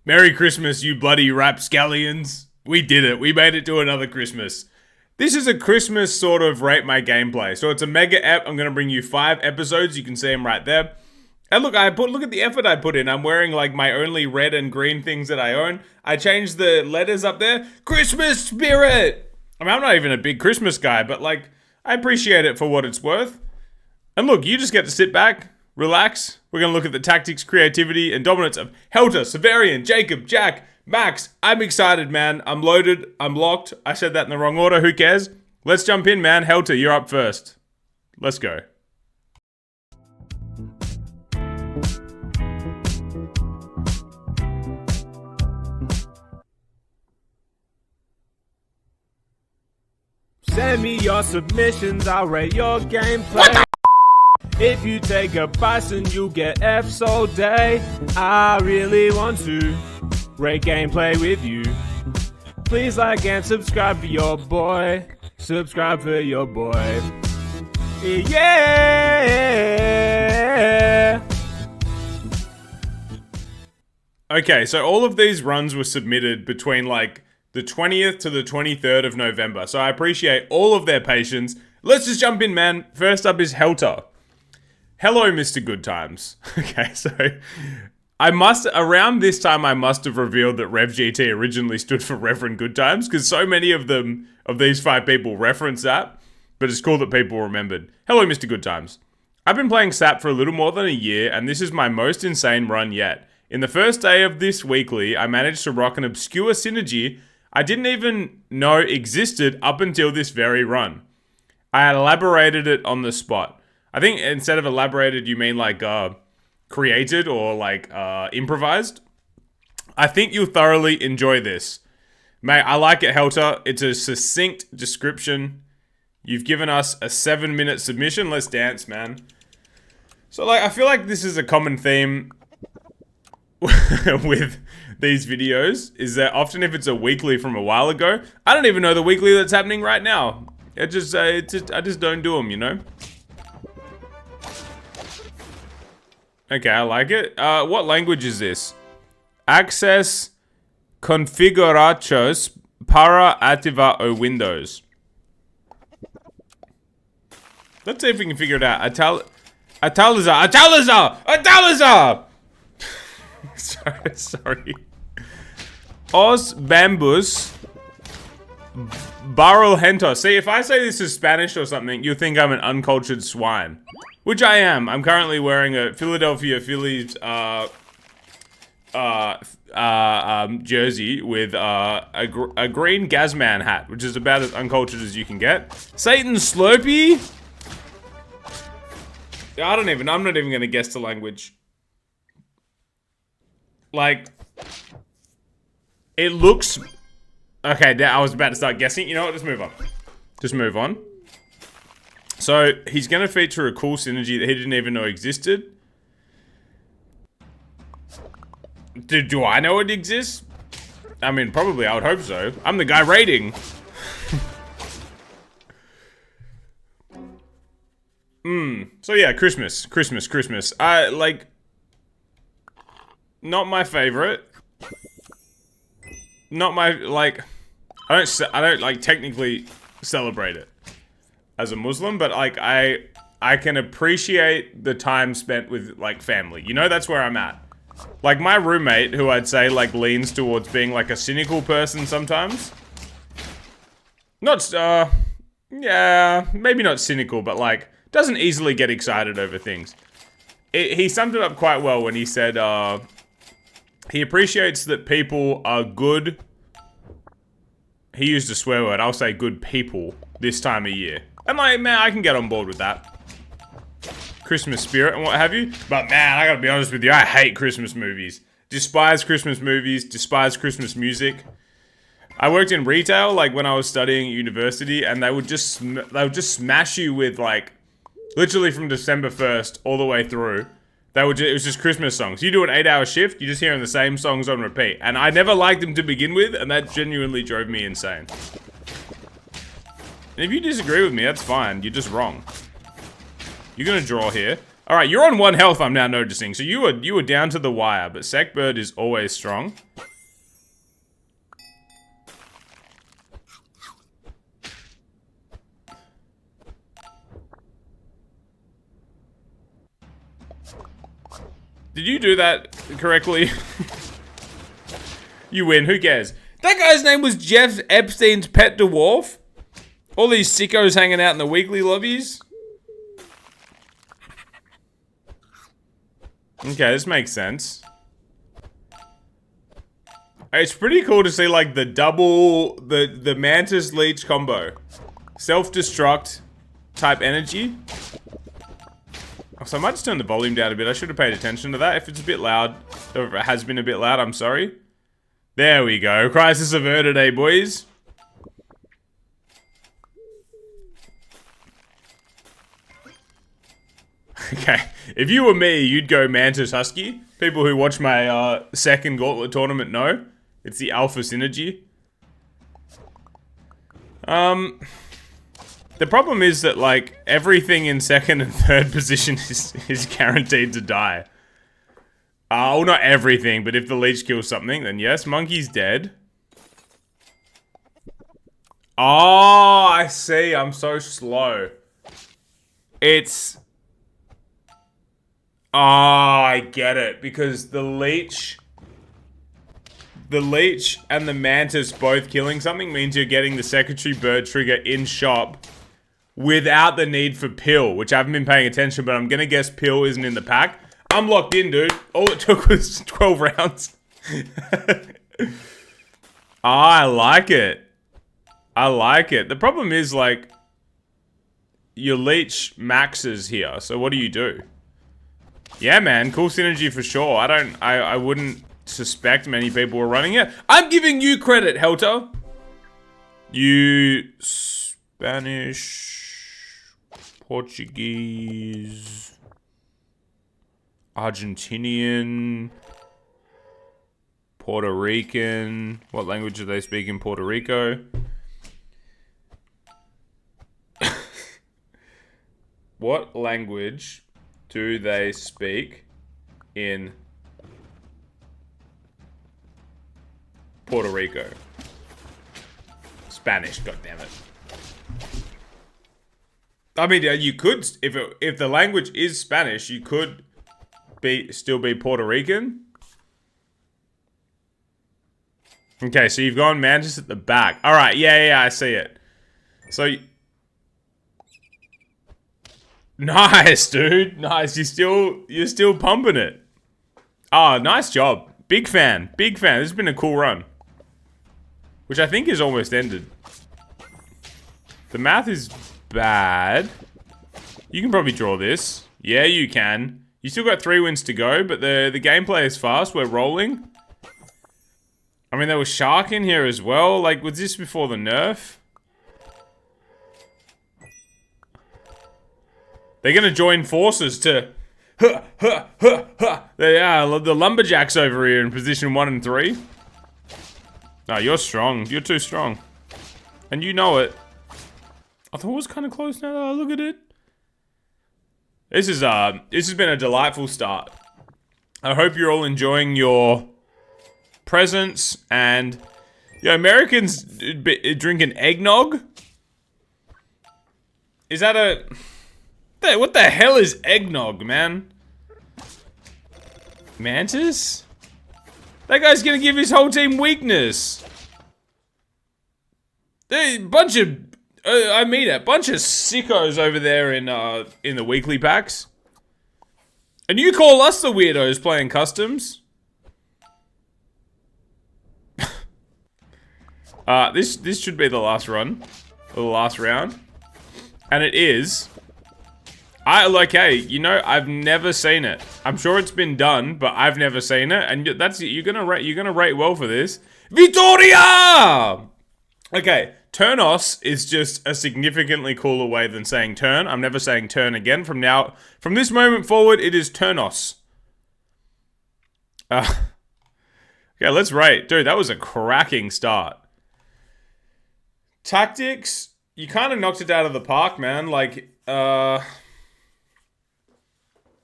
Merry Christmas, you bloody rapscallions. We did it. We made it to another Christmas. This is a Christmas sort of rate my gameplay. So it's a mega ep. I'm going to bring you 5 episodes. You can see them right there. And look, look at the effort I put in. I'm wearing like my only red and green things that I own. I changed the letters up there. Christmas spirit. I mean, I'm not even a big Christmas guy, but like, I appreciate it for what it's worth. And look, you just get to sit back, relax. We're going to look at the tactics, creativity, and dominance of Helter, Sevarien, Jacob, Jack, Max. I'm excited, man. I'm loaded. I'm locked. I said that in the wrong order. Who cares? Let's jump in, man. Helter, you're up first. Let's go. Send me your submissions, I'll rate your gameplay. If you take a bison, you get F's all day. I really want to rate gameplay with you. Please like and subscribe for your boy. Subscribe for your boy. Yeah. Okay, so all of these runs were submitted between like the 20th to the 23rd of November. So I appreciate all of their patience. Let's just jump in, man. First up is Helter. Hello, Mr. Good Times. Okay, so around this time, I must have revealed that RevGT originally stood for Reverend Good Times, because so many of these 5 people reference that, but it's cool that people remembered. Hello, Mr. Good Times. I've been playing SAP for a little more than a year, and this is my most insane run yet. In the first day of this weekly, I managed to rock an obscure synergy I didn't even know existed up until this very run. I had elaborated it on the spot. I think instead of elaborated, you mean like created or like improvised. I think you'll thoroughly enjoy this. Mate, I like it, Helter. It's a succinct description. You've given us a 7-minute submission. Let's dance, man. So like, I feel like this is a common theme with these videos, is that often if it's a weekly from a while ago, I don't even know the weekly that's happening right now. I just don't do them, you know? Okay, I like it. What language is this? Access configurações para ativar o Windows. Let's see if we can figure it out. Atalizar! Sorry. Os bambus barrelhentos. See, if I say this is Spanish or something, you'll think I'm an uncultured swine. Which I am. I'm currently wearing a Philadelphia Phillies jersey with a green Gazman hat, which is about as uncultured as you can get. Satan Slurpee? I'm not even gonna guess the language. Like, it looks... Okay, I was about to start guessing. You know what? Just move on. Just move on. So, he's going to feature a cool synergy that he didn't even know existed. Do I know it exists? I mean, probably. I would hope so. I'm the guy rating. So, yeah, Christmas. I, like... Not my favorite. Not my, like... I don't like, technically celebrate it as a Muslim, but, like, I can appreciate the time spent with, like, family. You know, that's where I'm at. Like, my roommate, who I'd say, like, leans towards being, like, a cynical person sometimes. Not, yeah, maybe not cynical, but, like, doesn't easily get excited over things. He summed it up quite well when he said, he appreciates that people are good. He used a swear word. I'll say good people this time of year. And like, man, I can get on board with that. Christmas spirit and what have you. But man, I gotta be honest with you, I hate Christmas movies. Despise Christmas movies, despise Christmas music. I worked in retail, like when I was studying at university, and they would just smash you with like, literally from December 1st all the way through. It was just Christmas songs. You do an 8-hour shift, you're just hearing the same songs on repeat. And I never liked them to begin with, and that genuinely drove me insane. And if you disagree with me, that's fine. You're just wrong. You're gonna draw here. Alright, you're on 1 health, I'm now noticing. So you were down to the wire, but Secbird is always strong. Did you do that correctly? You win. Who cares? That guy's name was Jeff Epstein's pet dwarf. All these sickos hanging out in the weekly lobbies. Okay, this makes sense. It's pretty cool to see like the double, the Mantis Leech combo. Self-destruct type energy. Oh, so I might just turn the volume down a bit. I should have paid attention to that. If it's a bit loud, or if it has been a bit loud, I'm sorry. There we go. Crisis averted, eh, boys? Okay, if you were me, you'd go Mantis Husky. People who watch my second Gauntlet tournament know. It's the Alpha Synergy. The problem is that, like, everything in second and third position is guaranteed to die. Well, not everything, but if the leech kills something, then yes, Monkey's dead. Oh, I see. I'm so slow. It's... Oh, I get it. Because the leech and the Mantis both killing something means you're getting the Secretary Bird trigger in shop without the need for Pill, which I haven't been paying attention, but I'm gonna guess Pill isn't in the pack. I'm locked in, dude. All it took was 12 rounds. I like it. I like it. The problem is, like, your leech maxes here, so what do you do? Yeah, man, cool synergy for sure. I wouldn't suspect many people were running it. I'm giving you credit, Helter. You Spanish, Portuguese, Argentinian, Puerto Rican. What language do they speak in Puerto Rico? What language do they speak in Puerto Rico? Spanish, goddammit. I mean, you could, if the language is Spanish, you could still be Puerto Rican. Okay, so you've gone Mantis at the back. All right, yeah, I see it. So, nice, dude. Nice. You're still pumping it. Oh, nice job. Big fan. Big fan. This has been a cool run. Which I think is almost ended. The math is bad. You can probably draw this. Yeah, you can. You still got 3 wins to go, but the gameplay is fast. We're rolling. I mean, there was Shark in here as well. Like, was this before the nerf? They're gonna join forces to... They are the Lumberjacks over here in position 1 and 3. No, you're strong. You're too strong. And you know it. I thought it was kind of close now that I look at it. This has been a delightful start. I hope you're all enjoying your presents and... Yeah, Americans drinking eggnog? Is that a... What the hell is eggnog, man? Mantis? That guy's gonna give his whole team weakness. They bunch of I mean a bunch of sickos over there in the weekly packs. And you call us the weirdos playing customs? This should be the last run. Or the last round. And it is. Hey, you know, I've never seen it. I'm sure it's been done, but I've never seen it, and you're gonna rate well for this. Victoria! Okay, Turnos is just a significantly cooler way than saying turn. I'm never saying turn again from this moment forward. It is Turnos. Okay, let's rate, dude. That was a cracking start. Tactics, you kind of knocked it out of the park, man. Like,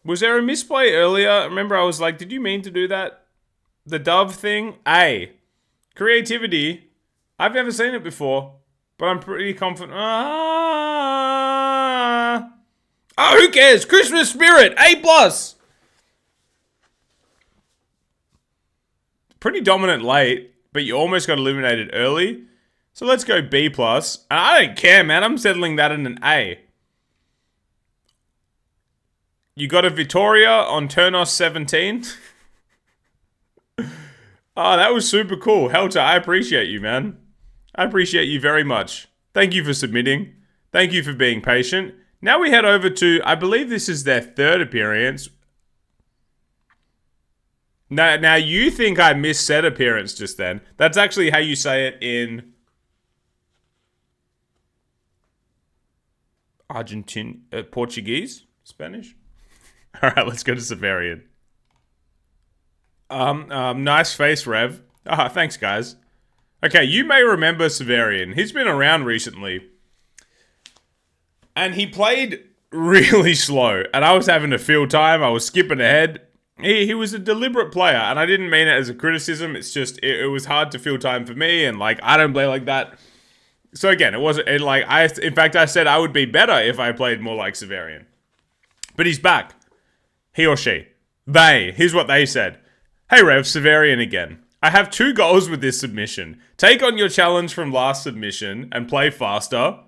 was there a misplay earlier? Remember, I was like, did you mean to do that? The dove thing? Creativity. I've never seen it before, but I'm pretty confident. Oh, who cares? Christmas spirit, A+. pretty dominant late, but you almost got eliminated early. So let's go B+. And I don't care, man. I'm settling that in an A. You got a Vittoria on Turnos 17. Oh, that was super cool. Helter, I appreciate you, man. I appreciate you very much. Thank you for submitting. Thank you for being patient. Now we head over to, I believe this is their third appearance. Now you think I missed said appearance just then. That's actually how you say it in Argentine, Portuguese? Spanish? Alright, let's go to Sevarien. Nice face, Rev. Thanks, guys. Okay, you may remember Sevarien. He's been around recently. And he played really slow. And I was having a field time. I was skipping ahead. He was a deliberate player. And I didn't mean it as a criticism. It's just, it was hard to fill time for me. And, like, I don't play like that. So, again, it wasn't, in fact, I said I would be better if I played more like Sevarien. But he's back. He or she. They. Here's what they said. Hey Rev, Sevarien again. I have 2 goals with this submission. Take on your challenge from last submission and play faster.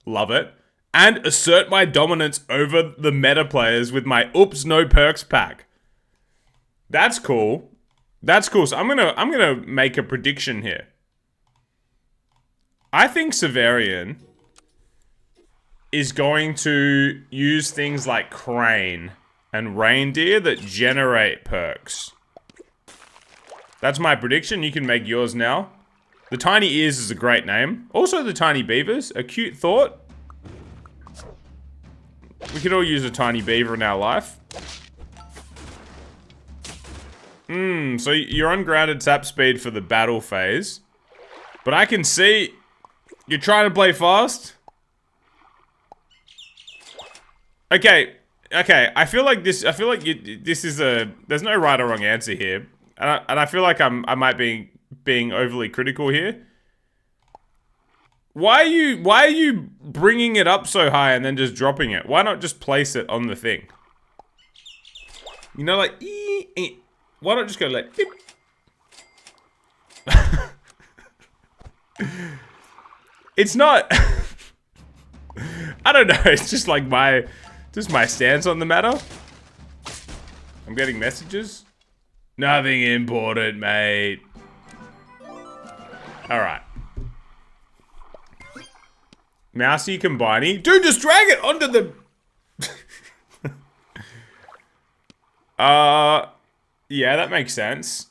Love it. And assert my dominance over the meta players with my Oops No Perks pack. That's cool. That's cool. So I'm gonna make a prediction here. I think Sevarien is going to use things like Crane and Reindeer that generate perks. That's my prediction. You can make yours now. The Tiny Ears is a great name. Also the Tiny Beavers. A cute thought. We could all use a tiny beaver in our life. So you're on grounded tap speed for the battle phase. But I can see you're trying to play fast. Okay. I feel like this is there's no right or wrong answer here. And I feel like I might be being overly critical here. Why are you bringing it up so high and then just dropping it? Why not just place it on the thing? You know, like, why not just go like, beep. It's not, I don't know, it's just like my stance on the matter. I'm getting messages. Nothing important, mate. Alright. Mousey combining. Dude, just drag it onto the... yeah, that makes sense.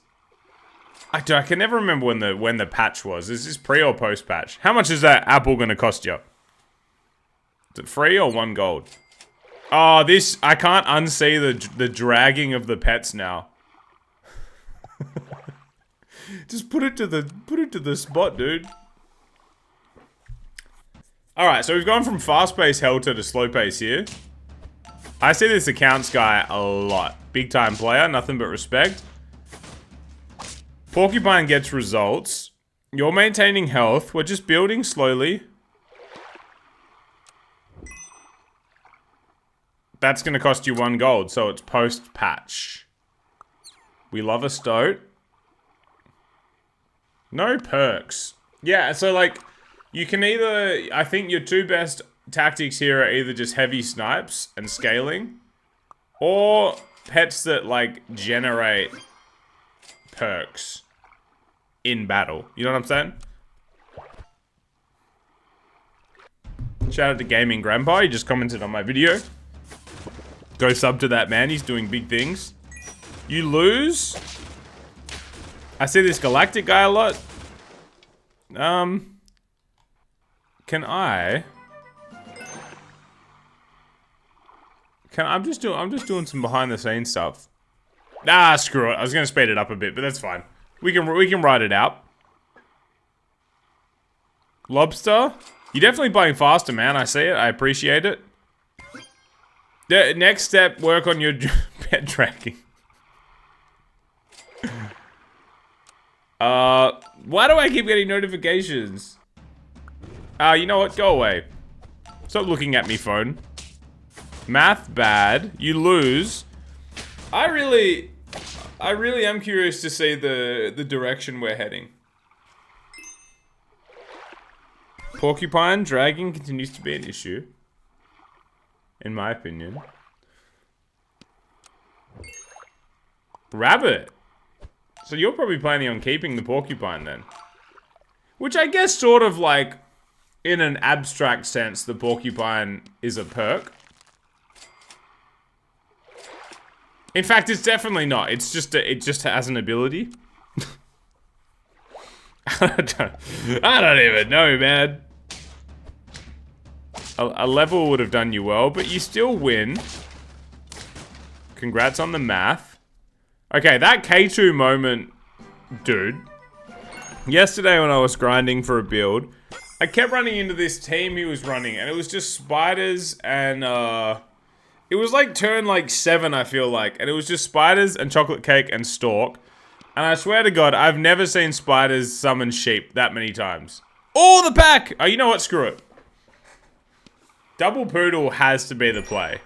I can never remember when the patch was. Is this pre or post patch? How much is that apple gonna cost you? Is it free or 1 gold? Oh, this, I can't unsee the dragging of the pets now. Just put it to the spot, dude. Alright, so we've gone from fast-paced Helter to slow-pace here. I see this accounts guy a lot. Big-time player, nothing but respect. Porcupine gets results. You're maintaining health. We're just building slowly. That's going to cost you 1 gold, so it's post-patch. We love a stoat. No perks. Yeah, so like... You can either, I think your 2 best tactics here are either just heavy snipes and scaling, or pets that like generate perks in battle. You know what I'm saying? Shout out to Gaming Grandpa, he just commented on my video. Go sub to that man, he's doing big things. You lose. I see this Galactic guy a lot. I'm just doing some behind the scenes stuff. Ah, screw it. I was gonna speed it up a bit, but that's fine. We can ride it out. Lobster, you're definitely playing faster, man. I see it. I appreciate it. The next step, work on your pet tracking. Why do I keep getting notifications? You know what? Go away. Stop looking at me, phone. Math bad. You lose. I I really am curious to see the direction we're heading. Porcupine dragging continues to be an issue, in my opinion. Rabbit. So you're probably planning on keeping the porcupine then. Which I guess sort of like, in an abstract sense, the porcupine is a perk. In fact, it's definitely not. It's just it just has an ability. I don't even know, man. A level would have done you well, but you still win. Congrats on the math. Okay, that K2 moment, dude. Yesterday when I was grinding for a build, I kept running into this team he was running, and it was just spiders and, it was like turn like 7, I feel like, and it was just spiders and chocolate cake and stork. And I swear to God, I've never seen spiders summon sheep that many times. Oh, the pack! Oh, you know what? Screw it. Double poodle has to be the play.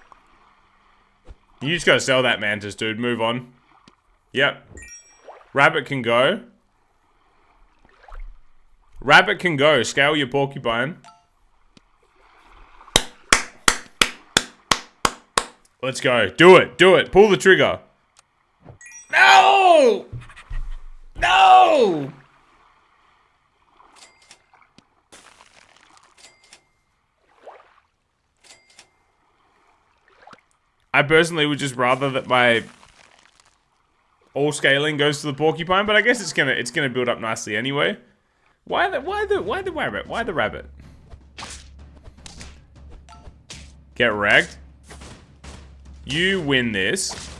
You just gotta sell that mantis, dude. Move on. Yep. Rabbit can go. Rabbit can go. Scale your porcupine. Let's go. Do it. Do it. Pull the trigger. No! No! I personally would just rather that my all scaling goes to the porcupine, but I guess it's gonna build up nicely anyway. Why the rabbit? Why the rabbit? Get wrecked. You win this.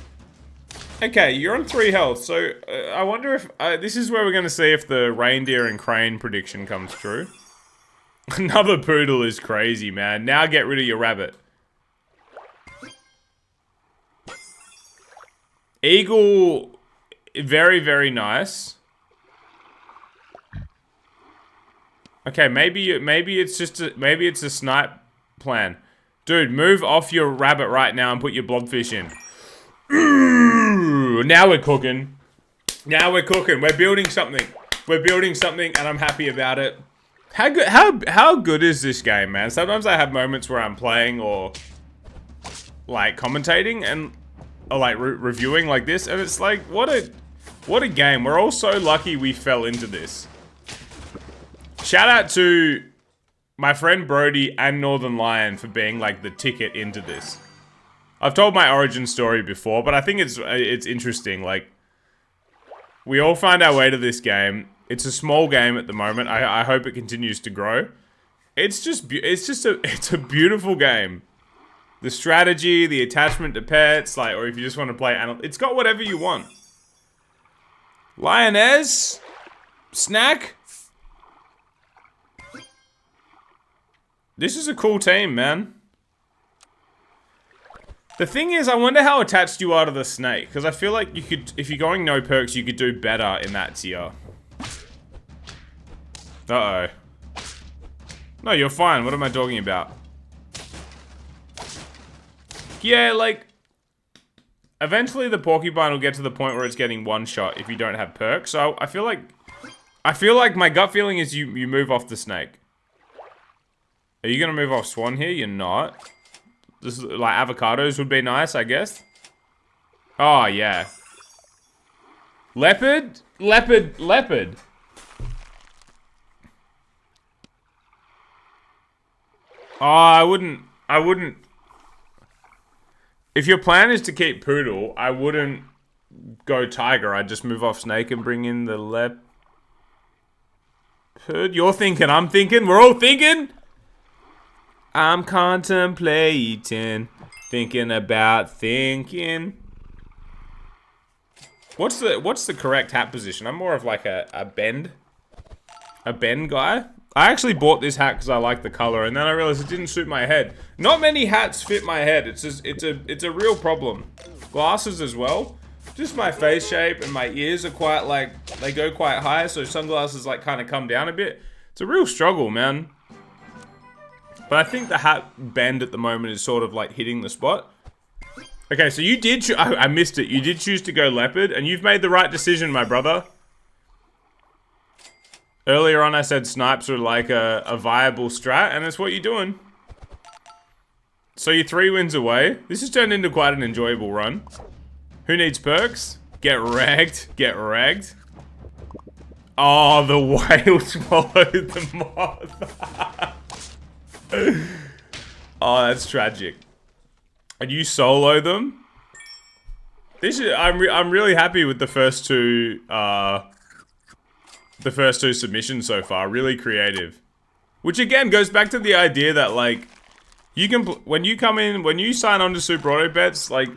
Okay, you're on 3 health, so I wonder if this is where we're gonna see if the reindeer and crane prediction comes true. Another poodle is crazy, man. Now get rid of your rabbit. Eagle, very, very nice. Okay, maybe it's just maybe it's a snipe plan. Dude, move off your rabbit right now and put your blobfish in. Ooh, now we're cooking. Now we're cooking. We're building something. We're building something, and I'm happy about it. How good is this game, man? Sometimes I have moments where I'm playing or like commentating and or like reviewing like this, and it's like what a game. We're all so lucky we fell into this. Shout out to my friend Brody and Northern Lion for being like the ticket into this. I've told my origin story before, but I think it's interesting. Like, we all find our way to this game. It's a small game at the moment. I hope it continues to grow. It's a beautiful game. The strategy, the attachment to pets, like, or if you just want to play it's got whatever you want. Lioness, snack. This is a cool team, man. The thing is, I wonder how attached you are to the snake, because I feel like you could, if you're going no perks, you could do better in that tier. Uh-oh. No, you're fine. What am I talking about? Yeah, like, eventually the porcupine will get to the point where it's getting one shot if you don't have perks. So I feel like my gut feeling is you move off the snake. Are you gonna move off swan here? You're not. This is like avocados would be nice, I guess. Oh yeah. Leopard, leopard, leopard. Oh, I wouldn't. If your plan is to keep poodle, I wouldn't go tiger. I'd just move off snake and bring in the leopard. You're thinking, I'm thinking, we're all thinking. I'm contemplating, thinking about thinking. What's the correct hat position? I'm more of like a bend guy. I actually bought this hat because I like the color, and then I realized it didn't suit my head. Not many hats fit my head. It's a real problem. Glasses as well. Just my face shape and my ears are quite like, they go quite high, so sunglasses like kind of come down a bit. It's a real struggle, man. But I think the hat bend at the moment is sort of like hitting the spot. Okay, so you did... I missed it. You did choose to go leopard, and you've made the right decision, my brother. Earlier on, I said snipes were like a viable strat, and that's what you're doing. So you're 3 wins away. This has turned into quite an enjoyable run. Who needs perks? Get ragged. Get ragged. Oh, the whale swallowed the moth. Oh, that's tragic. And you solo them? This is... I'm really happy with the first two submissions so far. Really creative. Which again goes back to the idea that like you can when you sign on to Super Auto Bets, like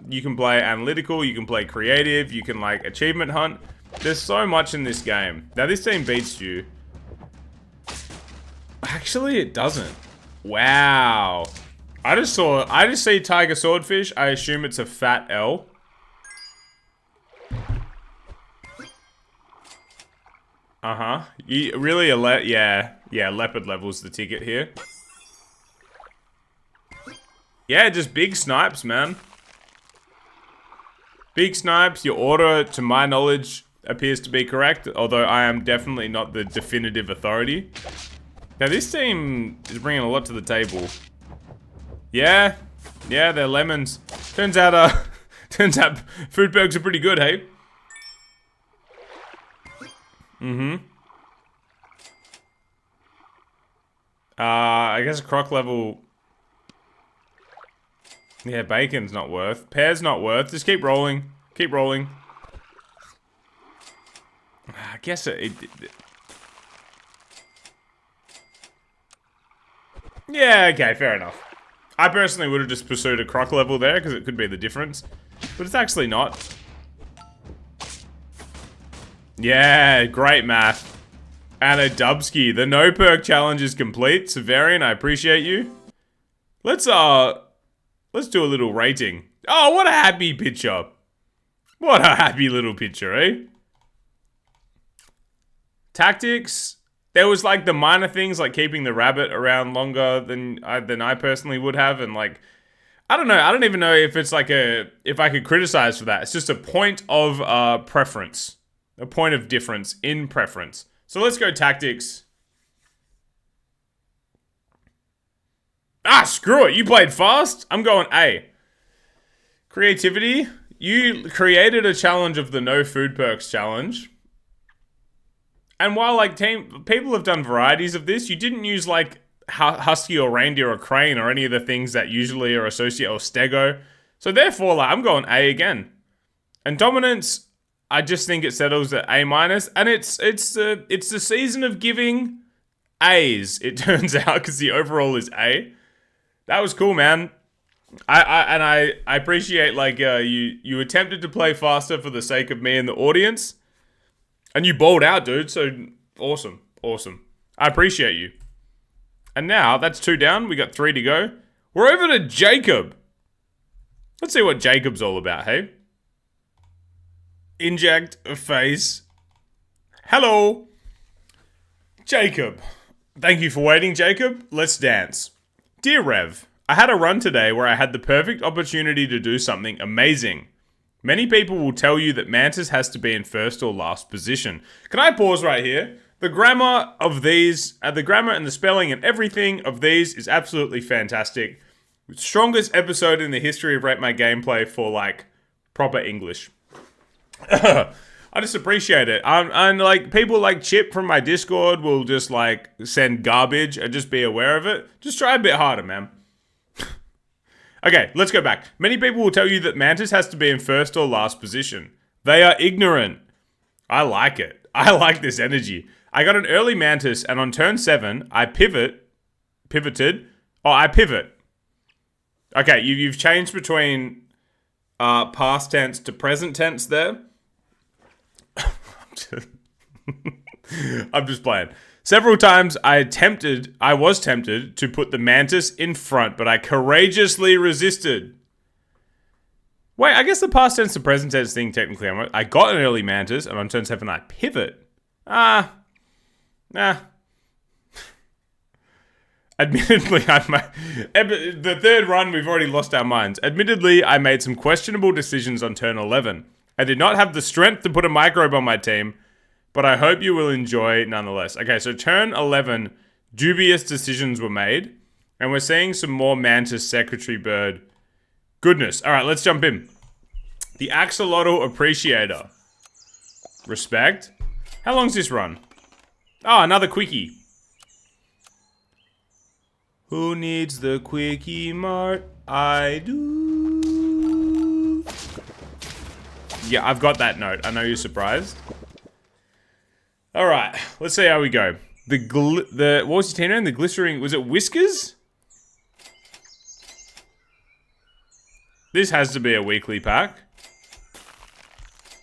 you can play analytical, you can play creative, you can like achievement hunt. There's so much in this game. Now this team beats you. Actually, it doesn't. Wow. I just see tiger swordfish. I assume it's a fat L. You really yeah, leopard level's the ticket here. Yeah, just big snipes, man. Big snipes. Your order, to my knowledge, appears to be correct, although I am definitely not the definitive authority. Now this team is bringing a lot to the table. Yeah, they're lemons. Turns out food perks are pretty good, hey? I guess croc level. Yeah, bacon's not worth. Pear's not worth. Just keep rolling. Keep rolling. I guess yeah, okay, fair enough. I personally would have just pursued a croc level there because it could be the difference. But it's actually not. Yeah, great math. And a Dubsky. The no perk challenge is complete. Sevarien, I appreciate you. Let's do a little rating. Oh, what a happy picture. What a happy little picture, eh? Tactics. There was like the minor things like keeping the rabbit around longer than I personally would have, and like I don't know. I don't even know if it's like if I could criticize for that. It's just a point of preference. A point of difference in preference. So let's go tactics. Ah, screw it. You played fast. I'm going A. Creativity. You created a challenge of the no food perks challenge. And while like people have done varieties of this, you didn't use like husky or reindeer or crane or any of the things that usually are associated, or stego. So therefore, like, I'm going A again. And dominance, I just think it settles at A minus, and it's the season of giving A's. It turns out because the overall is A. That was cool, man. I appreciate like you attempted to play faster for the sake of me and the audience, and you bowled out, dude. So awesome, awesome. I appreciate you. And now that's 2 down. We got 3 to go. We're over to Jacob. Let's see what Jacob's all about, hey? Inject a face. Hello. Jacob. Thank you for waiting, Jacob. Let's dance. Dear Rev, I had a run today where I had the perfect opportunity to do something amazing. Many people will tell you that Mantis has to be in first or last position. Can I pause right here? The grammar of these, the grammar and the spelling and everything of these is absolutely fantastic. Strongest episode in the history of Rate My Gameplay for like proper English. I just appreciate it. And like people like Chip from my Discord will just like send garbage and just be aware of it. Just try a bit harder, man. Okay, let's go back. Many people will tell you that Mantis has to be in first or last position. They are ignorant. I like it. I like this energy. I got an early Mantis, and on turn 7, I pivoted. Oh, I pivot. Okay, you've changed between past tense to present tense there. I'm just playing. Several times I was tempted to put the Mantis in front, but I courageously resisted. Wait, I guess the past tense to present tense thing technically, I got an early Mantis, and on turn 7 I pivot. Nah. Admittedly, the third run, we've already lost our minds. Admittedly, I made some questionable decisions on turn 11. I did not have the strength to put a microbe on my team, but I hope you will enjoy nonetheless. Okay, so turn 11, dubious decisions were made, and we're seeing some more Mantis Secretary Bird goodness. All right, let's jump in. The Axolotl Appreciator. Respect. How long's this run? Oh, another quickie. Who needs the quickie mart? I do. Yeah, I've got that note. I know you're surprised. All right, let's see how we go. What was your team name? The glistering, was it Whiskers? This has to be a weekly pack.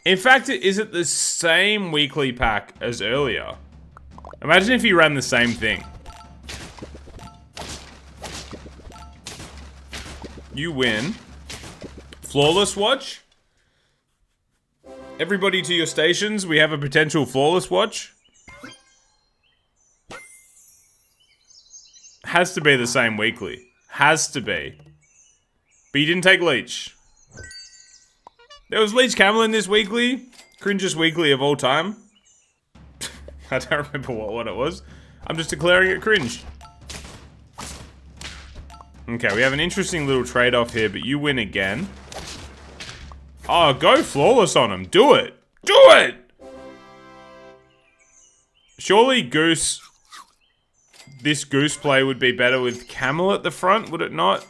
In fact, is it the same weekly pack as earlier? Imagine if you ran the same thing. You win. Flawless watch. Everybody to your stations. We have a potential flawless watch. Has to be the same weekly. Has to be. But you didn't take Leech. There was Leech Camel in this weekly. Cringest weekly of all time. I don't remember what it was. I'm just declaring it cringe. Okay, we have an interesting little trade-off here, but you win again. Oh, go flawless on him. Do it. Do it! Surely Goose... This Goose play would be better with Camel at the front, would it not?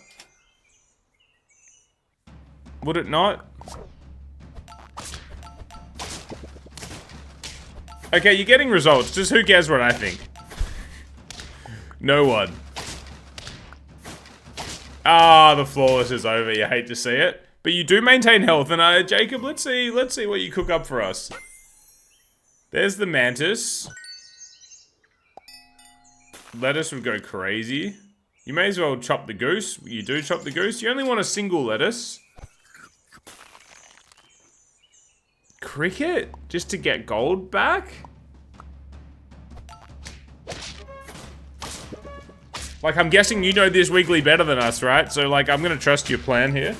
Would it not? Okay, you're getting results. Just who cares what I think? No one. Ah, the flawless is over. You hate to see it. But you do maintain health. And Jacob, let's see what you cook up for us. There's the Mantis. Lettuce would go crazy. You may as well chop the Goose. You do chop the Goose. You only want a single lettuce. Cricket? Just to get gold back? Like, I'm guessing you know this weekly better than us, right? So, like, I'm gonna trust your plan here.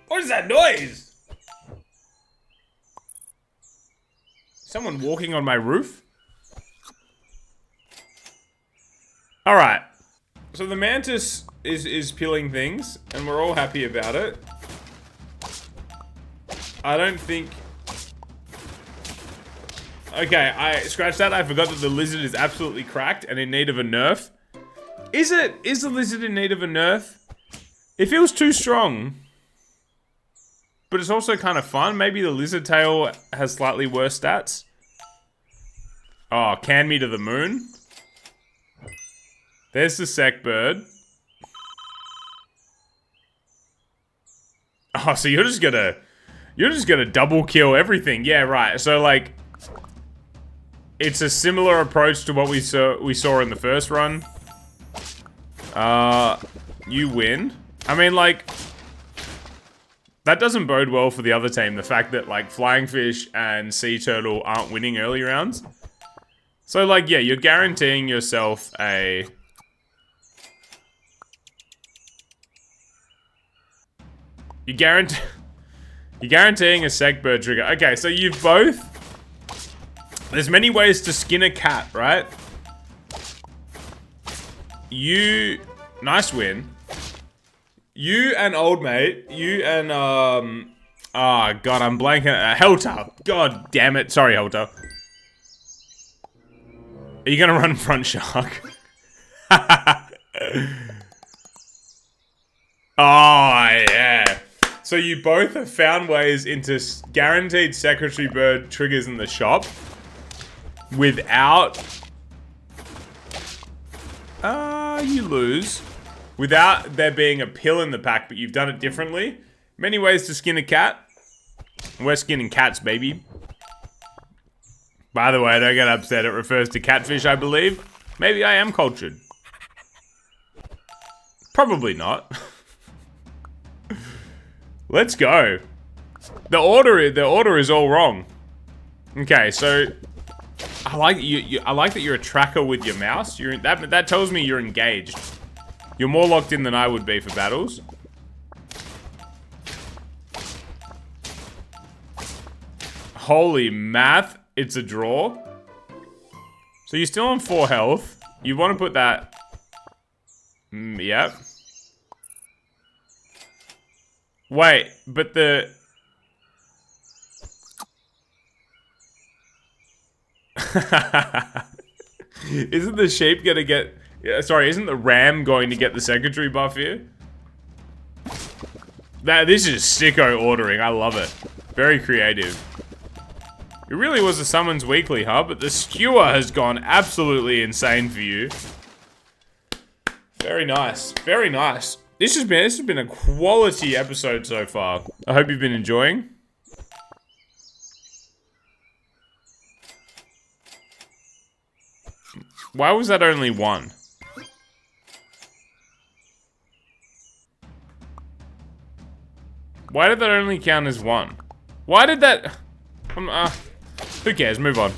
What is that noise? Someone walking on my roof? Alright. So the Mantis is peeling things, and we're all happy about it. I don't think... Okay, I scratched that. I forgot that the lizard is absolutely cracked and in need of a nerf. Is the lizard in need of a nerf? It feels too strong. But it's also kind of fun. Maybe the lizard tail has slightly worse stats. Oh, can me to the moon. There's the sec bird. Oh, so you're just gonna double kill everything. Yeah, right. So like, it's a similar approach to what we saw in the first run. You win. I mean, like, that doesn't bode well for the other team. The fact that like Flying Fish and Sea Turtle aren't winning early rounds. So like, yeah, you're guaranteeing yourself a... You're guaranteeing a sec bird trigger. Okay, so you've both... There's many ways to skin a cat, right? You... Nice win. You and old mate, you and, oh, God, I'm blanking. Helter. God damn it. Sorry, Helter. Are you gonna run front shark? Oh, yeah. So you both have found ways into guaranteed Secretary Bird triggers in the shop without... you lose. Without there being a pill in the pack, but you've done it differently. Many ways to skin a cat. We're skinning cats, baby. By the way, don't get upset. It refers to catfish, I believe. Maybe I am cultured. Probably not. Let's go. The order is all wrong. Okay, so I like I like that you're a tracker with your mouse. That tells me you're engaged. You're more locked in than I would be for battles. Holy math, it's a draw. So you're still on 4 health. You want to put that... yep. Wait, but the... Isn't the sheep gonna get... sorry, isn't the ram going to get the secretary buff here? This is sicko ordering. I love it. Very creative. It really was a summons weekly, huh? But the skewer has gone absolutely insane for you. Very nice. Very nice. This has been a quality episode so far. I hope you've been enjoying. Why was that only 1? Why did that only count as 1? Why did that... who cares? Move on.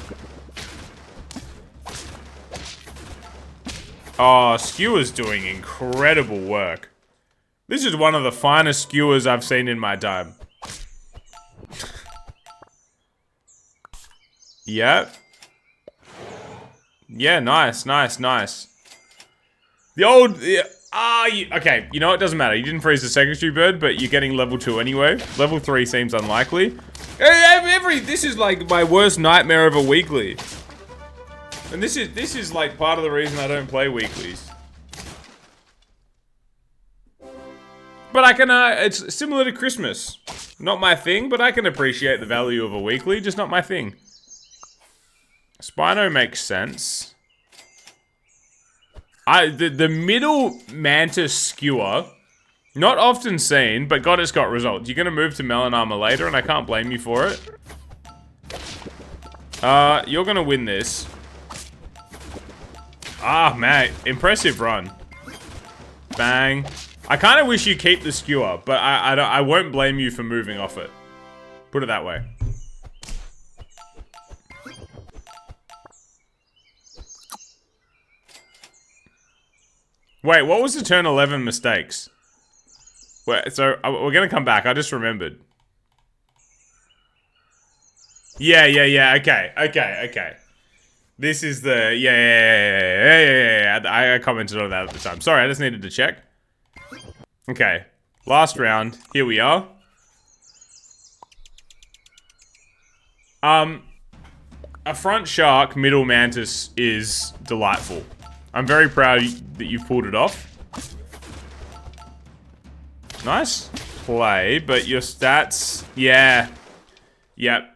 Oh, skewer's doing incredible work. This is one of the finest skewers I've seen in my time. Yep. Yeah, nice, nice, nice. The old... okay, you know, it doesn't matter. You didn't freeze the secretary bird, but you're getting level 2 anyway. Level 3 seems unlikely. This is like my worst nightmare of a weekly. And this is like part of the reason I don't play weeklies. But I can, it's similar to Christmas. Not my thing, but I can appreciate the value of a weekly, just not my thing. Spino makes sense. The middle mantis skewer, not often seen, but God, it's got results. You're gonna move to melon armor later, and I can't blame you for it. You're gonna win this. Ah, man, impressive run. Bang. I kind of wish you keep the skewer, but I won't blame you for moving off it. Put it that way. Wait, what was the turn 11 mistakes? Wait, so we're gonna come back. I just remembered. Yeah, okay. This is the yeah. I commented on that at the time. Sorry, I just needed to check. Okay, last round. Here we are. A front shark, middle mantis is delightful. I'm very proud that you've pulled it off. Nice play, but your stats... Yeah. Yep.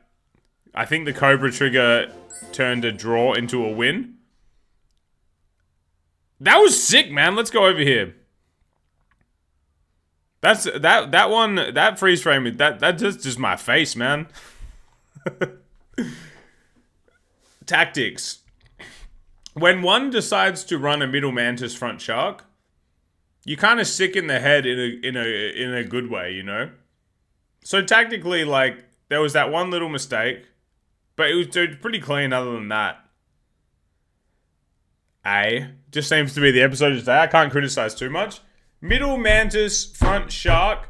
I think the Cobra trigger turned a draw into a win. That was sick, man. Let's go over here. That one, that freeze frame, that's just my face, man. Tactics. When one decides to run a middle mantis front shark, you kind of sick in the head in a good way, you know? So tactically, like, there was that one little mistake, but it was pretty clean other than that. Just seems to be the episode of today. I can't criticize too much. Middle mantis, front shark.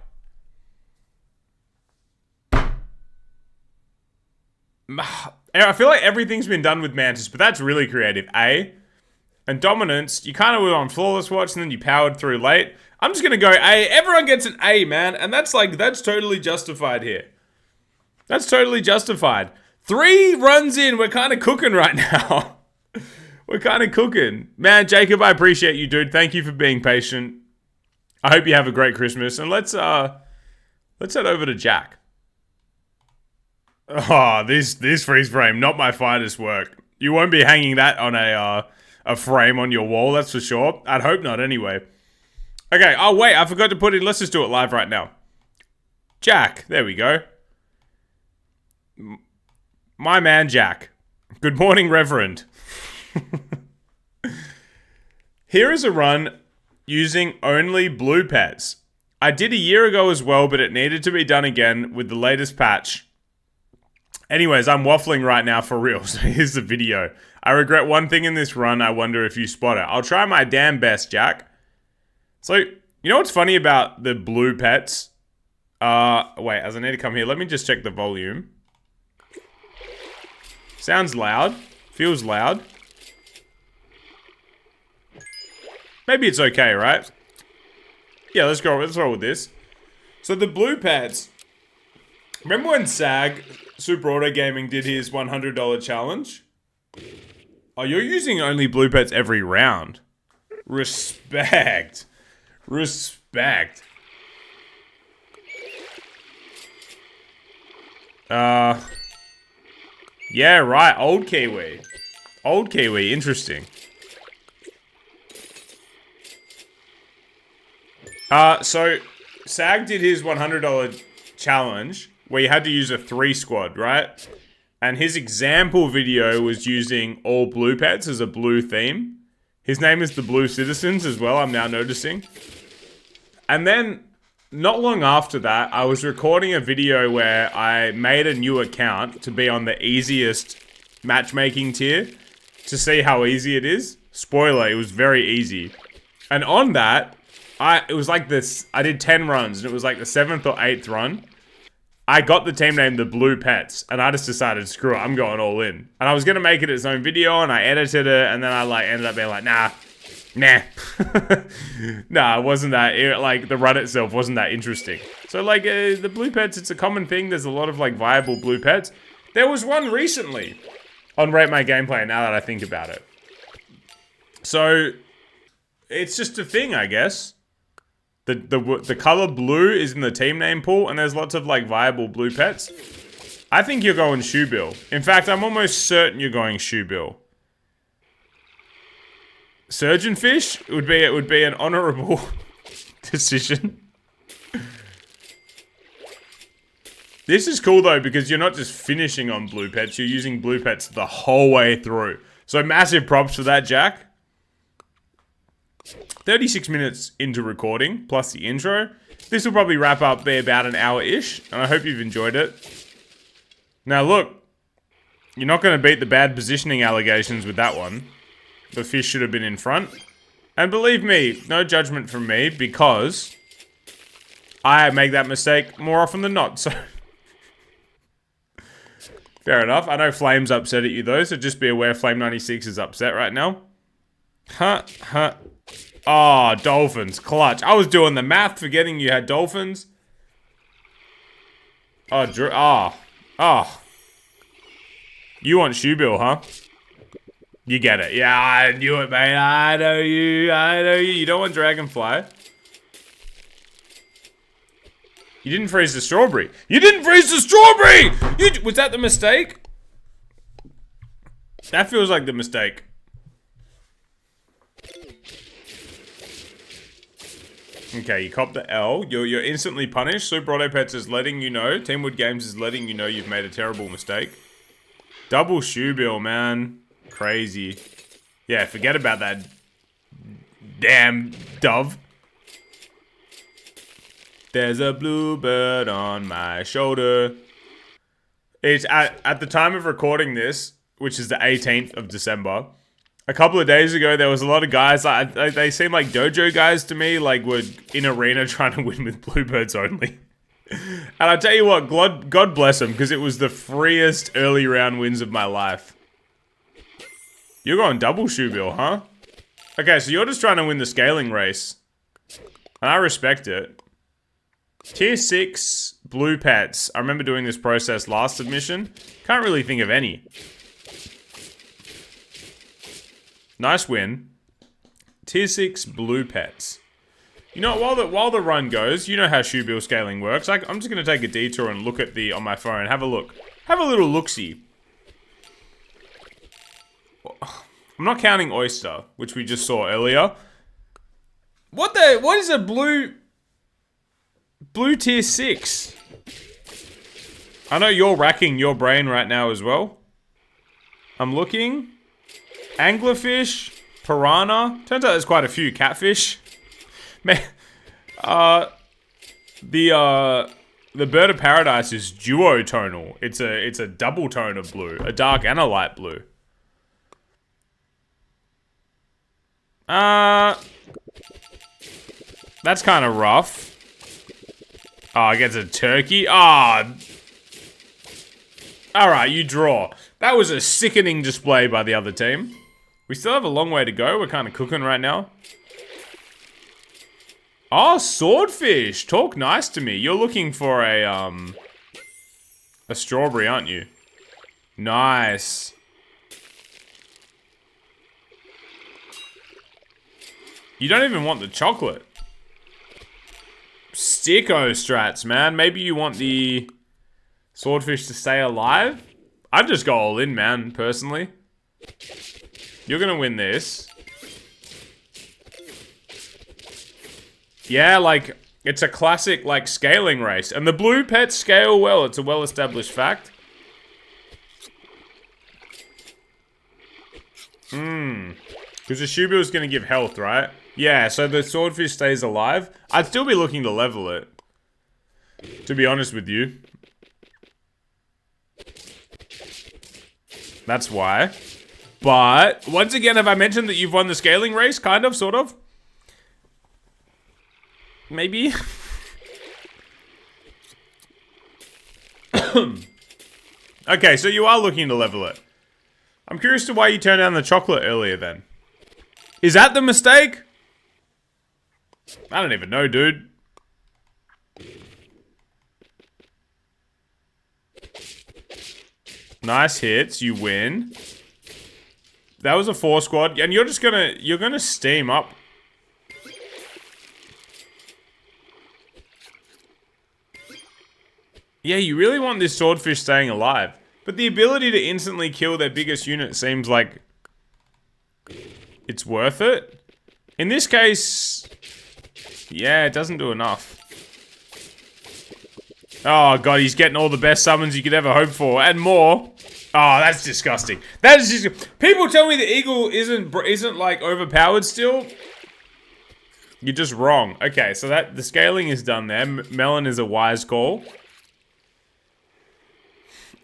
I feel like everything's been done with mantis, but that's really creative. And dominance, you kind of were on flawless watch and then you powered through late. I'm just gonna go A. Everyone gets an A, man. And that's totally justified here. That's totally justified. 3 runs in, we're kind of cooking right now. We're kind of cooking. Man, Jacob, I appreciate you, dude. Thank you for being patient. I hope you have a great Christmas. And let's head over to Jack. Oh, this freeze frame, not my finest work. You won't be hanging that on a frame on your wall, that's for sure. I'd hope not, anyway. Okay, oh wait, I forgot to put in, let's just do it live right now. Jack, there we go. My man, Jack. Good morning, Reverend. Here is a run using only blue pets. I did a year ago as well, but it needed to be done again with the latest patch. Anyways, I'm waffling right now for real, so here's the video. I regret one thing in this run, I wonder if you spot it. I'll try my damn best, Jack. So, you know what's funny about the blue pets? Wait, as I need to come here, let me just check the volume. Sounds loud. Feels loud. Maybe it's okay, right? Yeah, let's roll with this. So the blue pets. Remember when SAG, Super Auto Gaming, did his $100 challenge? Oh, you're using only blue pets every round. Respect. Respect. Yeah, right. Old Kiwi. Old Kiwi. Interesting. So SAG did his $100 challenge where you had to use a 3 squad, right? And his example video was using all blue pets as a blue theme. His name is the Blue Citizens as well, I'm now noticing. And then, not long after that, I was recording a video where I made a new account to be on the easiest matchmaking tier to see how easy it is. Spoiler, it was very easy. And on that, it was like this, I did 10 runs, and it was like the 7th or 8th run. I got the team name the Blue Pets, and I just decided, screw it, I'm going all in. And I was gonna make it its own video, and I edited it, and then I like ended up being like, nah. Nah, it wasn't that, like, the run itself wasn't that interesting. So, like, the blue pets, it's a common thing. There's a lot of, like, viable blue pets. There was one recently on Rate My Gameplay, now that I think about it. So, it's just a thing, I guess. The color blue is in the team name pool, and there's lots of, like, viable blue pets. I think you're going Shoebill. In fact, I'm almost certain you're going Shoebill. Surgeonfish would be an honorable decision. This is cool though, because you're not just finishing on blue pets, you're using blue pets the whole way through. So massive props for that, Jack. 36 minutes into recording, plus the intro. This will probably wrap up, be about an hour-ish, and I hope you've enjoyed it. Now look, you're not going to beat the bad positioning allegations with that one. The fish should have been in front. And believe me, no judgment from me, because I make that mistake more often than not, so... Fair enough. I know Flame's upset at you though, so just be aware Flame96 is upset right now. Oh, dolphins. Clutch. I was doing the math, forgetting you had dolphins. Oh. You want Shoebill, huh? You get it. Yeah, I knew it, mate. I know you. You don't want Dragonfly. You didn't freeze the strawberry. Was that the mistake? That feels like the mistake. Okay, you cop the L. You're instantly punished. Super Auto Pets is letting you know. Teamwood Games is letting you know you've made a terrible mistake. Double Shoebill, man. Crazy. Yeah, forget about that damn dove. There's a bluebird on my shoulder. It's at the time of recording this, which is the 18th of December. A couple of days ago, there was a lot of guys, they seem like dojo guys to me, like were in arena trying to win with bluebirds only. And I tell you what, God bless them, because it was the freest early round wins of my life. You're going double Shoebill, huh? Okay, so you're just trying to win the scaling race. And I respect it. Tier 6 blue pets. I remember doing this process last submission. Can't really think of any. Nice win. Tier 6 blue pets. You know, while the run goes, you know how Shoebill scaling works. I'm just going to take a detour and look at on my phone. Have a look. Have a little look-see. I'm not counting Oyster, which we just saw earlier. What is a blue tier 6? I know you're racking your brain right now as well. I'm looking. Anglerfish, piranha. Turns out there's quite a few. Catfish. Man, the the bird of paradise is duotonal. It's a double tone of blue, a dark and a light blue. That's kind of rough. Oh, it gets a turkey. Ah. All right, you draw. That was a sickening display by the other team. We still have a long way to go. We're kind of cooking right now. Oh, swordfish. Talk nice to me. You're looking for a strawberry, aren't you? Nice. You don't even want the chocolate. Sicko strats, man. Maybe you want the swordfish to stay alive? I'd just go all in, man, personally. You're gonna win this. Yeah, like, it's a classic, like, scaling race. And the blue pets scale well. It's a well-established fact. Because the Shubil is gonna give health, right? Yeah, so the swordfish stays alive. I'd still be looking to level it, to be honest with you. That's why. But, once again, have I mentioned that you've won the scaling race? Kind of, sort of? Maybe? Okay, so you are looking to level it. I'm curious to why you turned down the chocolate earlier then. Is that the mistake? I don't even know, dude. Nice hits, you win. That was a 4 squad, and you're gonna steam up. Yeah, you really want this swordfish staying alive. But the ability to instantly kill their biggest unit seems like it's worth it. In this case, yeah, it doesn't do enough. Oh god, he's getting all the best summons you could ever hope for, and more. Oh, that's disgusting. That is just. People tell me the eagle isn't like overpowered still. You're just wrong. Okay, so that the scaling is done there. Melon is a wise call.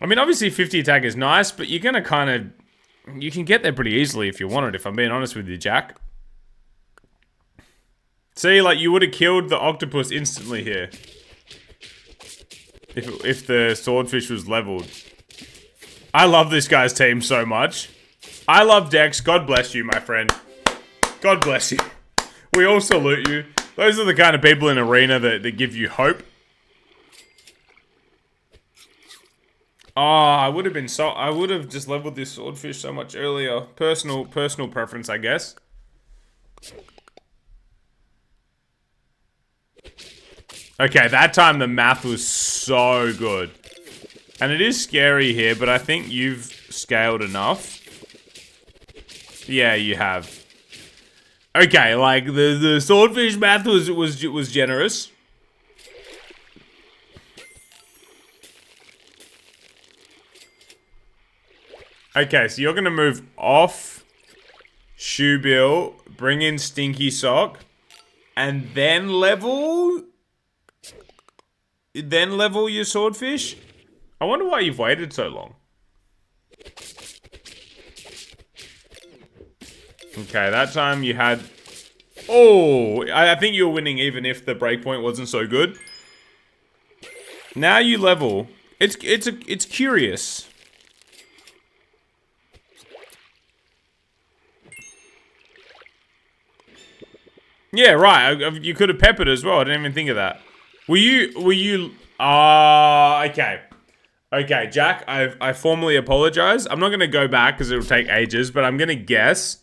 I mean, obviously 50 attack is nice, but you're gonna kind of... You can get there pretty easily if you wanted, if I'm being honest with you, Jack. See, like, you would have killed the octopus instantly here. If the swordfish was leveled. I love this guy's team so much. I love Dex. God bless you, my friend. God bless you. We all salute you. Those are the kind of people in Arena that give you hope. Oh, I would have just leveled this swordfish so much earlier. Personal preference, I guess. Okay, that time the math was so good. And it is scary here, but I think you've scaled enough. Yeah, you have. Okay, like the swordfish math was generous. Okay, so you're gonna move off Shoebill, bring in Stinky Sock, and then level your swordfish? I wonder why you've waited so long. Okay, that time you had... Oh, I think you were winning even if the breakpoint wasn't so good. Now you level. It's curious. Yeah, right. You could have peppered as well. I didn't even think of that. Were you... okay. Okay, Jack, I formally apologize. I'm not going to go back because it'll take ages, but I'm going to guess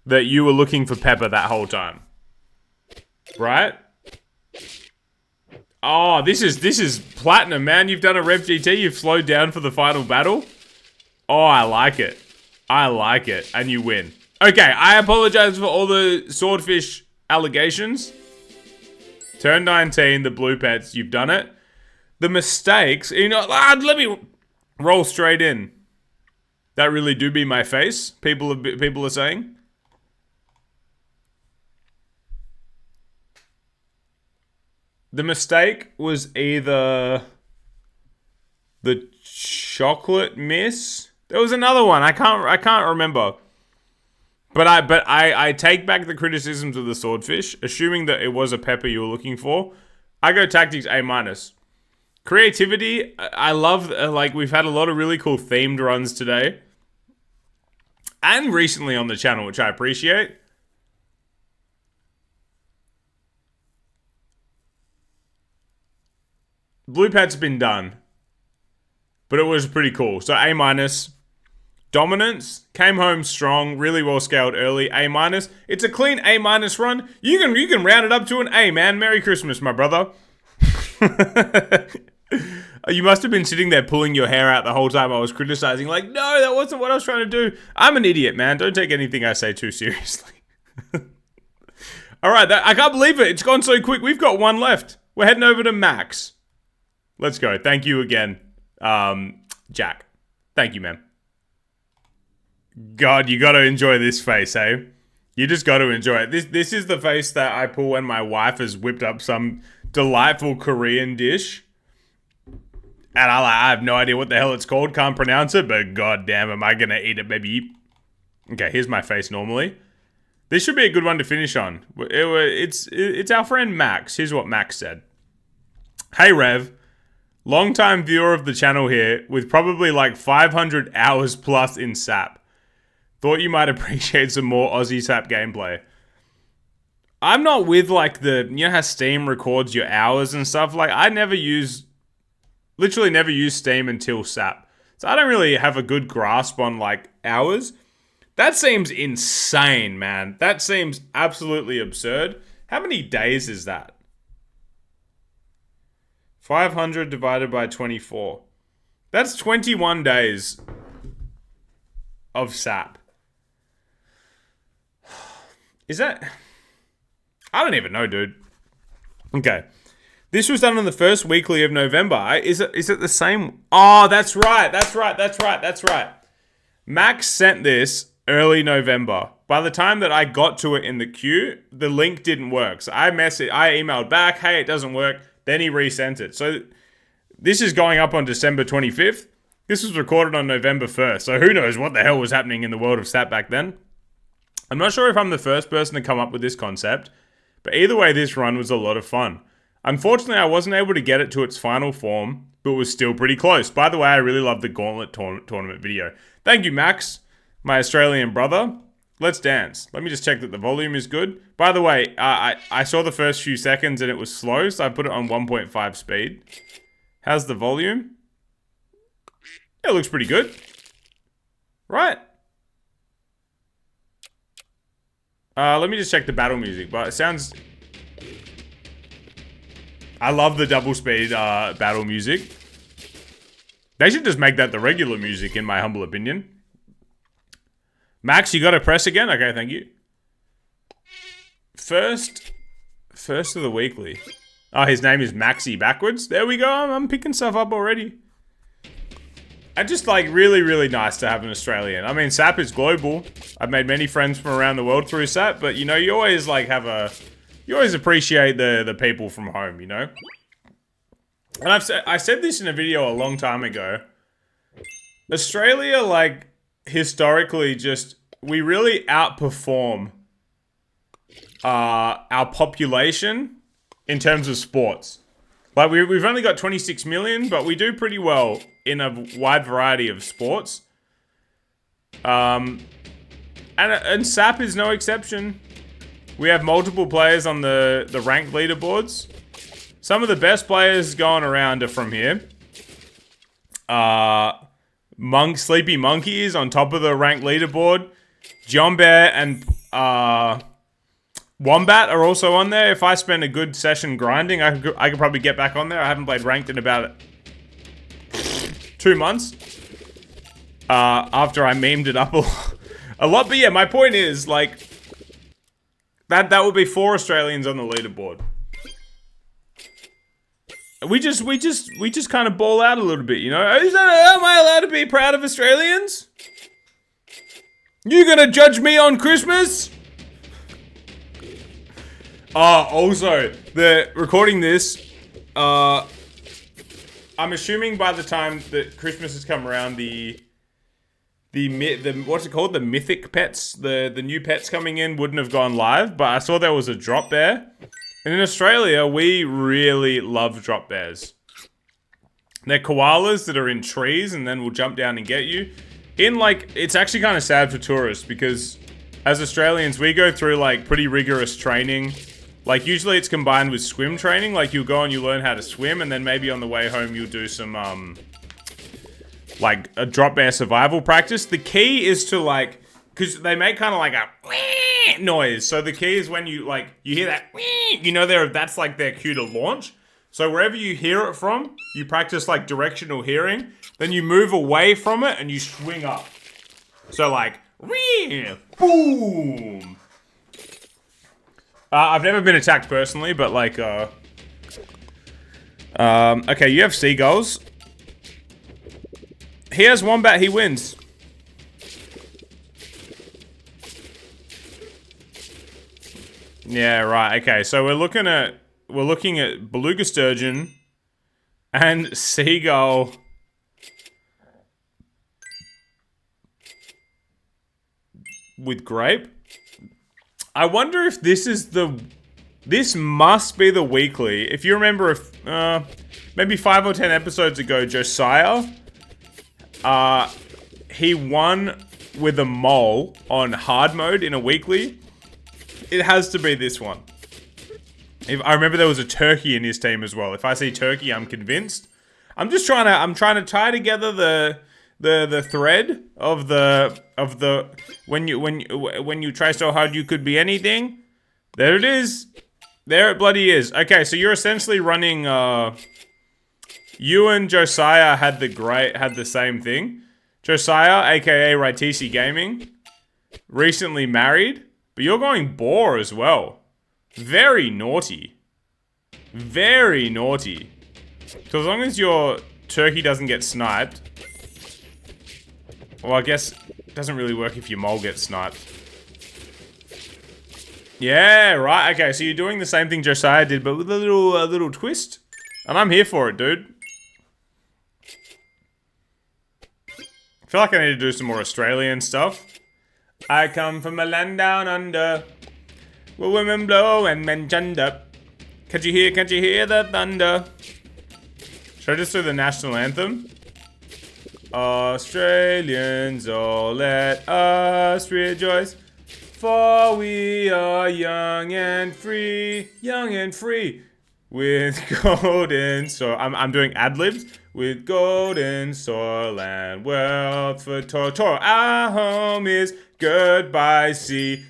that you were looking for pepper that whole time. Right? Oh, this is platinum, man. You've done a Rev GT. You've slowed down for the final battle. Oh, I like it. I like it. And you win. Okay, I apologize for all the swordfish allegations. Turn 19, the blue pets, you've done it. The mistakes, you know, let me roll straight in. That really do be my face, people are saying. The mistake was either The chocolate miss. There was another one. I can't remember. But I take back the criticisms of the swordfish, assuming that it was a pepper you were looking for. I go tactics A-. Creativity, I love, like, we've had a lot of really cool themed runs today. And recently on the channel, which I appreciate. Blue Pet's been done. But it was pretty cool. So A-. Dominance, came home strong, really well scaled early, A-. It's a clean A- run. You can round it up to an A, man. Merry Christmas, my brother. You must have been sitting there pulling your hair out the whole time I was criticizing. Like, no, that wasn't what I was trying to do. I'm an idiot, man. Don't take anything I say too seriously. All right, I can't believe it. It's gone so quick. We've got one left. We're heading over to Max. Let's go. Thank you again, Jack. Thank you, man. God, you got to enjoy this face, eh? You just got to enjoy it. This is the face that I pull when my wife has whipped up some delightful Korean dish. And I have no idea what the hell it's called. Can't pronounce it, but god damn, am I going to eat it, baby? Okay, here's my face normally. This should be a good one to finish on. It's our friend Max. Here's what Max said. Hey, Rev. Long-time viewer of the channel here, with probably like 500 hours plus in SAP. Thought you might appreciate some more Aussie SAP gameplay. I'm not with like you know how Steam records your hours and stuff? Like I literally never use Steam until SAP. So I don't really have a good grasp on like hours. That seems insane, man. That seems absolutely absurd. How many days is that? 500 divided by 24. That's 21 days of SAP. Is that... I don't even know, dude. Okay. This was done on the first weekly of November. Is it the same? Oh, that's right. That's right. Max sent this early November. By the time that I got to it in the queue, the link didn't work. So I emailed back, hey, it doesn't work. Then he resent it. So this is going up on December 25th. This was recorded on November 1st. So who knows what the hell was happening in the world of SAP back then. I'm not sure if I'm the first person to come up with this concept, but either way, this run was a lot of fun. Unfortunately, I wasn't able to get it to its final form, but was still pretty close. By the way, I really love the Gauntlet tournament video. Thank you, Max, my Australian brother. Let's dance. Let me just check that the volume is good. By the way, I saw the first few seconds and it was slow, so I put it on 1.5 speed. How's the volume? Yeah, it looks pretty good. Right. Let me just check the battle music, but it sounds... I love the double speed battle music. They should just make that the regular music, in my humble opinion. Max, you got to press again? Okay, thank you. First of the weekly. Oh, his name is Maxi backwards. There we go. I'm picking stuff up already. And just like really, really nice to have an Australian. I mean, SAP is global. I've made many friends from around the world through SAP, but you know, you always like you always appreciate the people from home, you know? And I said this in a video a long time ago. Australia, like, historically we really outperform our population in terms of sports. Like, we've only got 26 million, but we do pretty well in a wide variety of sports. And SAP is no exception. We have multiple players on the ranked leaderboards. Some of the best players going around are from here. Sleepy Monkey is on top of the ranked leaderboard. John Bear and Wombat are also on there. If I spend a good session grinding, I could probably get back on there. I haven't played ranked in about 2 months. After I memed it up a lot. But yeah, my point is, like, that would be 4 Australians on the leaderboard. We just kind of ball out a little bit, you know? Am I allowed to be proud of Australians? You gonna judge me on Christmas? Also, recording this, I'm assuming by the time that Christmas has come around, the what's it called? The mythic pets, the new pets coming in wouldn't have gone live, but I saw there was a drop bear. And in Australia, we really love drop bears. They're koalas that are in trees and then will jump down and get you. It's actually kind of sad for tourists because as Australians, we go through like pretty rigorous training. Like usually it's combined with swim training. Like you'll go and you learn how to swim and then maybe on the way home you'll do some like a drop bear survival practice. The key is to like, because they make kind of like a noise. So the key is when you hear that, you know, that's like their cue to launch. So wherever you hear it from, you practice like directional hearing. Then you move away from it and you swing up. So like, boom. I've never been attacked personally, but like, okay, you have seagulls. He has wombat, he wins. Yeah, right, okay, so we're looking at beluga sturgeon and seagull. With grape. I wonder if this must be the weekly. If you remember, maybe 5 or 10 episodes ago, Josiah, he won with a mole on hard mode in a weekly. It has to be this one. I remember there was a turkey in his team as well. If I see turkey, I'm convinced. I'm trying to tie together the thread of the when you try so hard you could be anything. There it is. There it bloody is. Okay, so you're essentially running. You and Josiah had the same thing. Josiah, aka Raitisi Gaming, recently married, but you're going boar as well. Very naughty. Very naughty. So as long as your turkey doesn't get sniped. Well, I guess it doesn't really work if your mole gets sniped. Yeah, right. Okay, so you're doing the same thing Josiah did, but with a little twist. And I'm here for it, dude. I feel like I need to do some more Australian stuff. I come from a land down under, where women blow and men gender. Can't you hear the thunder? Should I just do the national anthem? Australians, all let us rejoice, for we are young and free, with golden soil. I'm doing ad-libs. With golden soil and wealth for toil. Our home is goodbye sea.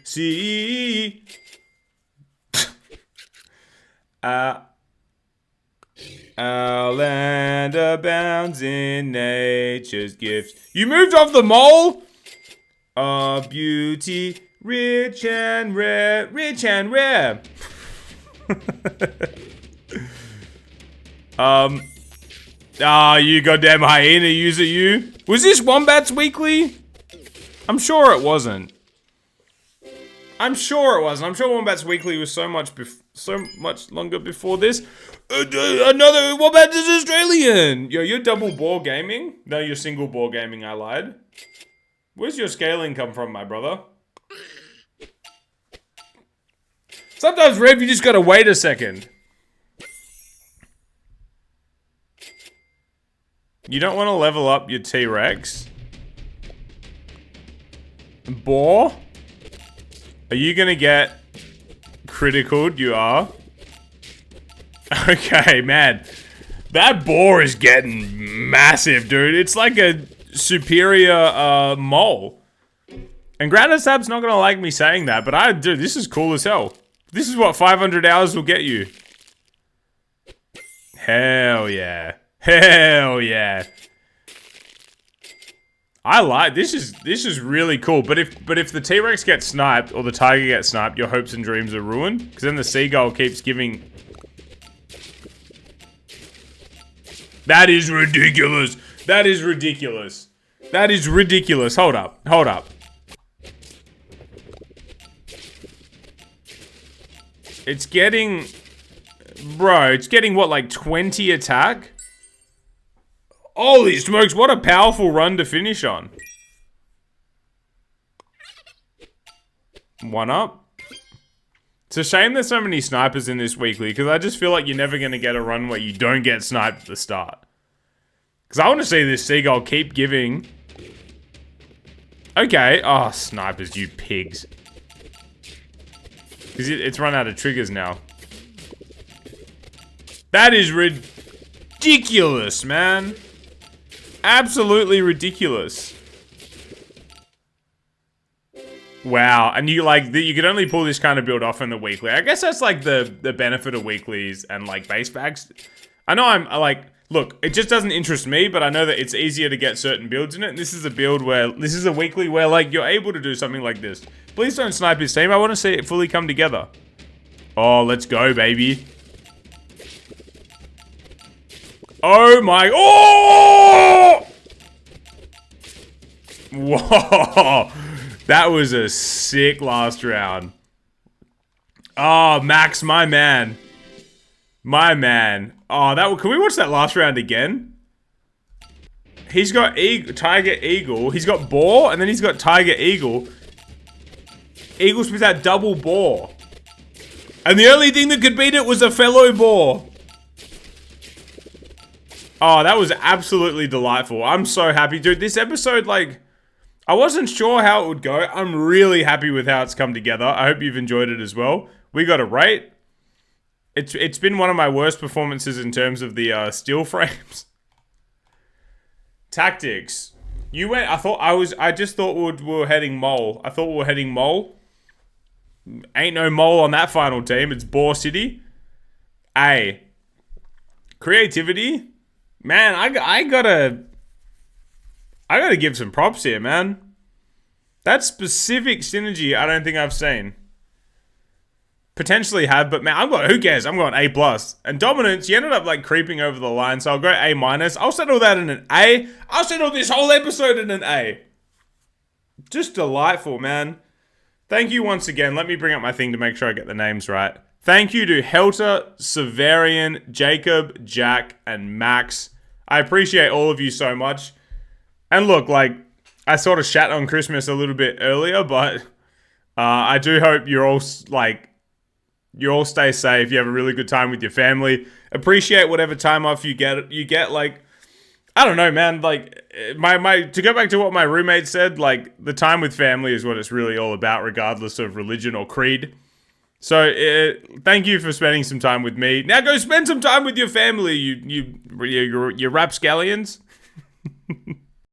Our land abounds in nature's gifts. You moved off the mole? Of beauty, rich and rare. You goddamn hyena user, you. Was this Wombat's Weekly? I'm sure it wasn't. I'm sure Wombat's Weekly was so much longer before this. Another Wombat is Australian. Yo, you're double boar gaming? No, you're single boar gaming. I lied. Where's your scaling come from, my brother? Sometimes, Rev, you just gotta wait a second. You don't want to level up your T-Rex? Boar? Are you gonna get criticaled? You are? Okay, man. That boar is getting massive, dude. It's like a superior mole. And Granasab's not gonna like me saying that, but dude, this is cool as hell. This is what 500 hours will get you. Hell yeah. Hell yeah. I like this is really cool. But if the T-Rex gets sniped or the tiger gets sniped, your hopes and dreams are ruined. Because then the seagull keeps giving. That is ridiculous. That is ridiculous. That is ridiculous. Hold up. Hold up. It's getting... Bro, it's getting what, like 20 attack? Holy smokes, what a powerful run to finish on. 1 up. It's a shame there's so many snipers in this weekly, because I just feel like you're never going to get a run where you don't get sniped at the start. Because I want to see this seagull keep giving. Okay. Oh, snipers, you pigs. Because it's run out of triggers now. That is ridiculous, man. Absolutely ridiculous. Wow, and you can only pull this kind of build off in the weekly. I guess that's like the benefit of weeklies and like base packs. I know I'm like, look, it just doesn't interest me, but I know that it's easier to get certain builds in it. And this is a build where, this is a weekly where like you're able to do something like this. Please don't snipe his team. I want to see it fully come together. Oh, let's go, baby. Oh my, oh! Whoa. That was a sick last round. Oh, Max, my man. My man. Oh, can we watch that last round again? He's got Tiger Eagle. He's got Boar, and then he's got Tiger Eagle. Eagles with that double Boar. And the only thing that could beat it was a fellow Boar. Oh, that was absolutely delightful. I'm so happy. Dude, this episode, like, I wasn't sure how it would go. I'm really happy with how it's come together. I hope you've enjoyed it as well. We got a rate. It's been one of my worst performances in terms of the steel frames. Tactics. You went, I just thought we were heading mole. I thought we were heading mole. Ain't no mole on that final team. It's Boar City. A. Creativity. Man, I gotta give some props here, man. That specific synergy, I don't think I've seen. Potentially have, but man, who cares? I'm going A+. And dominance, you ended up like creeping over the line, so I'll go A-. I'll settle that in an A. I'll settle this whole episode in an A. Just delightful, man. Thank you once again. Let me bring up my thing to make sure I get the names right. Thank you to Helter, Sevarien, Jacob, Jack, and Max. I appreciate all of you so much. And look, like, I sort of shat on Christmas a little bit earlier, but I do hope you all stay safe. You have a really good time with your family. Appreciate whatever time off you get. Like, I don't know, man. Like, to go back to what my roommate said, like, the time with family is what it's really all about, regardless of religion or creed. So, thank you for spending some time with me. Now go spend some time with your family, you rapscallions.